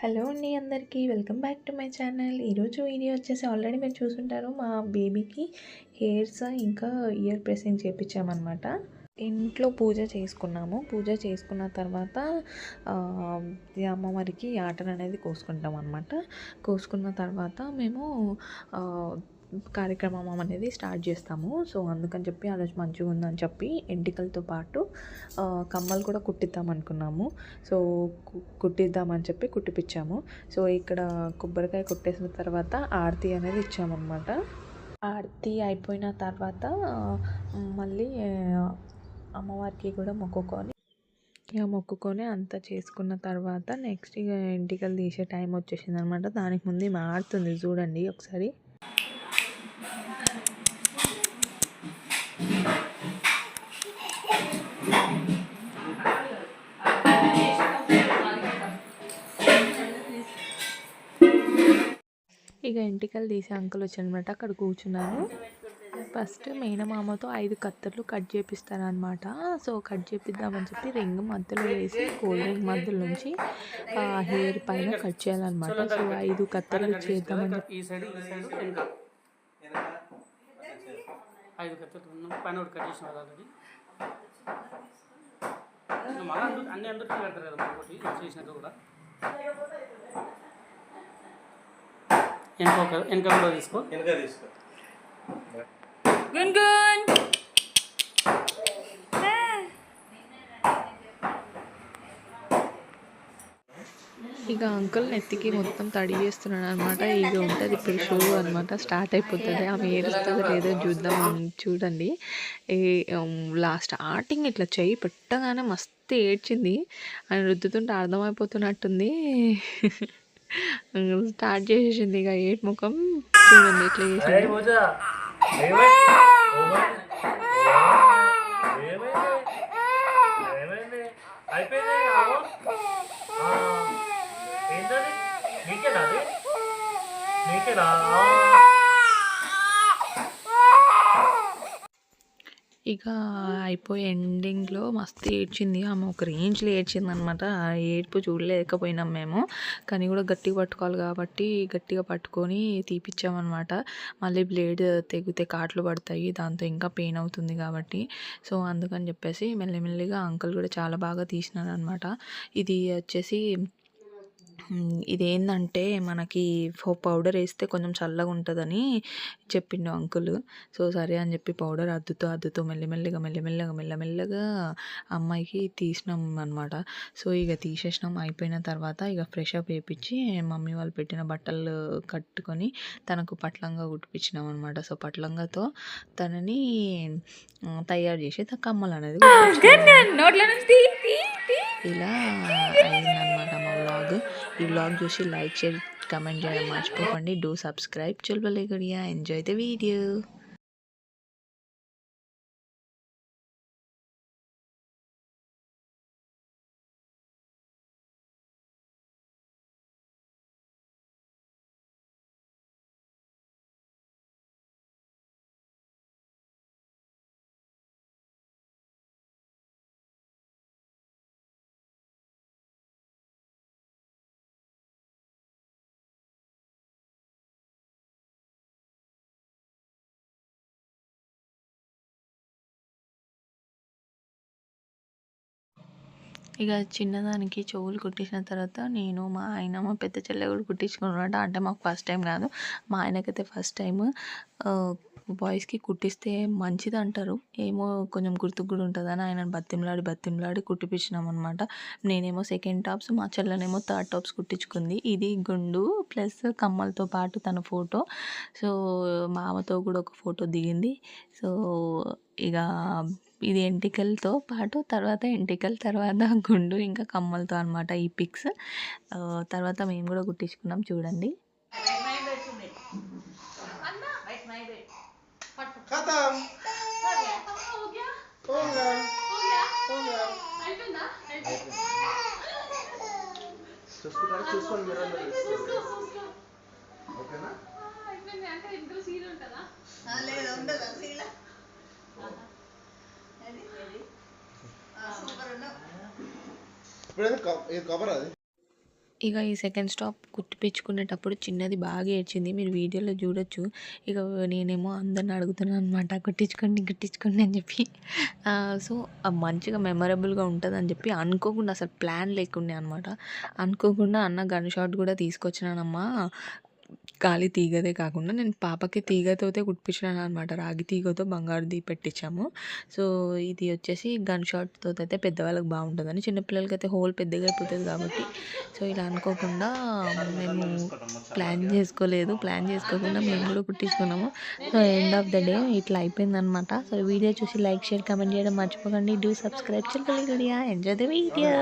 Hello అండి అందరికీ welcome back to my channel. ఈరోజు వీడియో వచ్చేసి ఆల్రెడీ మీరు చూసుంటారు. మా బేబీకి హెయిర్స్ ఇంకా ఇయర్ ప్రెసింగ్ చేయించామన్నమాట. ఇంట్లో పూజ చేసుకున్నాము. పూజ చేసుకున్న తర్వాత అమ్మవారికి యాటను అనేది కోసుకుంటాం అన్నమాట. కోసుకున్న తర్వాత మేము కార్యక్రమం అనేది స్టార్ట్ చేస్తాము. సో అందుకని చెప్పి ఆ రోజు మంచిగా ఉందని చెప్పి ఎంటికలతో పాటు కమ్మలు కూడా కుట్టిద్దాం అనుకున్నాము. సో కుట్టిద్దామని చెప్పి కుట్టిపించాము. సో ఇక్కడ కొబ్బరికాయ కొట్టేసిన తర్వాత ఆరతి అనేది ఇచ్చామన్నమాట. ఆరతి అయిపోయిన తర్వాత మళ్ళీ అమ్మవారికి కూడా మొక్కుకొని అంతా చేసుకున్న తర్వాత నెక్స్ట్ ఇక ఎంటికలు తీసే టైం వచ్చేసింది అనమాట. దానికి ముందు మారుతుంది చూడండి ఒకసారి. ఇక ఎంటికలు తీసే అంకుల్ వచ్చానమాట. అక్కడ కూర్చున్నాను. ఫస్ట్ మేనమామతో 5 కత్తెర్లు కట్ చేపిస్తారనమాట. సో కట్ చేపిద్దామని చెప్పి రింగ్ మధ్యలో వేసి గోల్డ్ రింగ్ మధ్యలో నుంచి హెయిర్ పైన కట్ చేయాలన్నమాట. సో 5 కత్తెర్లు చేద్దామని చెప్పి వెనక తీసుకో గున్గున్ ఇక అంకుల్ నెత్తికి మొత్తం తడి చేస్తున్నాడు అనమాట. ఇక ఉంటుంది ఇప్పుడు షో అనమాట. స్టార్ట్ అయిపోతుంది. ఆమె ఏడుస్తుందో లేదో చూడండి. స్టార్టింగ్ ఇట్లా చెయ్యి పెట్టగానే మస్తు ఏడ్చింది. ఆయన రుద్దుతుంటే అర్థమైపోతున్నట్టుంది. స్టార్ట్ చేసేసింది ఇక ఏడు ముఖం చూడండి ఇట్లా చేసింది. ఇక అయిపోయి ఎండింగ్లో మస్తు ఏడ్చింది ఆమె. ఒక రేంజ్లో ఏడ్చింది అనమాట. ఆ ఏడ్పు చూడలేకపోయినాం మేము. కానీ కూడా గట్టిగా పట్టుకోవాలి కాబట్టి గట్టిగా పట్టుకొని తీపిచ్చామన్నమాట. మళ్ళీ బ్లేడ్ తెగితే కాట్లు పడతాయి, దాంతో ఇంకా పెయిన్ అవుతుంది కాబట్టి. సో అందుకని చెప్పేసి మెల్లిమెల్లిగా అంకుల్ కూడా చాలా బాగా తీసినారు అనమాట. ఇది వచ్చేసి ఇదేంటంటే మనకి పౌడర్ వేస్తే కొంచెం చల్లగా ఉంటుందని చెప్పిండు అంకుల్. సో సరే అని చెప్పి పౌడర్ అద్దుతూ మెల్లమెల్లగా అమ్మాయికి తీసినాం అనమాట. సో ఇక తీసేసినాం. అయిపోయిన తర్వాత ఇక ఫ్రెష్ అప్ వేయించి మమ్మీ వాళ్ళు పెట్టిన బట్టలు కట్టుకొని తనకు పట్లంగా కుట్టిపించినాం అనమాట. సో పట్లంగాతో తనని తయారు చేసి కమ్మలు అనేది ఇలా అయిందనమాట మా వ్లాగ్. ఈ వ్లాగ్ చూసి లైక్ షేర్ కమెంట్ చేయడం మర్చిపోకండి. Do subscribe. చల్ గడియా, ఎంజాయ్ ద వీడియో. ఇక చిన్నదానికి చెవులు కుట్టించిన తర్వాత నేను, మా ఆయన, మా పెద్ద చెల్లె కూడా కుట్టించుకున్నమాట. అంటే మాకు ఫస్ట్ టైం కాదు, మా ఆయనకైతే ఫస్ట్ టైం. బాయ్స్కి కుట్టిస్తే మంచిది అంటారు. ఏమో కొంచెం గుర్తుకు కూడా ఉంటుందని ఆయన బతిమలాడి కుట్టిపించినాం అనమాట. నేనేమో సెకండ్ టాప్స్, మా చెల్లెనేమో థర్డ్ టాప్స్ కుట్టించుకుంది. ఇది గుండు ప్లస్ కమ్మలతో పాటు తన ఫోటో. సో మామతో కూడా ఒక ఫోటో దిగింది. సో ఇక ఇది ఎంటికలతో పాటు తర్వాత గుండు ఇంకా కమ్మలతో అనమాట ఈ పిక్స్. తర్వాత మేము కూడా కుట్టించుకున్నాం చూడండి. ఇప్పుడు కవర్ అది ఇక ఈ సెకండ్ స్టాప్ కుట్టిపించుకునేటప్పుడు చిన్నది బాగా ఏడ్చింది. మీరు వీడియోలో చూడొచ్చు. ఇక నేనేమో అందరిని అడుగుతున్నాను అనమాట, కుట్టించుకోండి కుట్టించుకోండి అని చెప్పి. సో మంచిగా మెమరబుల్గా ఉంటుందని చెప్పి అనుకోకుండా, అసలు ప్లాన్ లేకుండే అనమాట. అనుకోకుండా అన్న గన్ షాట్ కూడా తీసుకొచ్చినానమ్మా, ఖాళీ తీగదే కాకుండా. నేను పాపకి తీగతోటే కుట్టించినాను అనమాట. రాగి తీగతో బంగారుది పెట్టించాము. సో ఇది వచ్చేసి గన్ షాట్తో అయితే పెద్దవాళ్ళకి బాగుంటుందని, చిన్నపిల్లలకైతే హోల్ పెద్దగా అయిపోతుంది కాబట్టి. సో ఇలా అనుకోకుండా మేము ప్లాన్ చేసుకోలేదు, ప్లాన్ చేసుకోకుండా మేము కూడా కుట్టించుకున్నాము. So end of the day ఇట్లా అయిపోయిందనమాట. సో వీడియో చూసి లైక్ షేర్ కామెంట్ చేయడం మర్చిపోకండి. Do subscribe Chilkali Gudiya. Enjoy the video.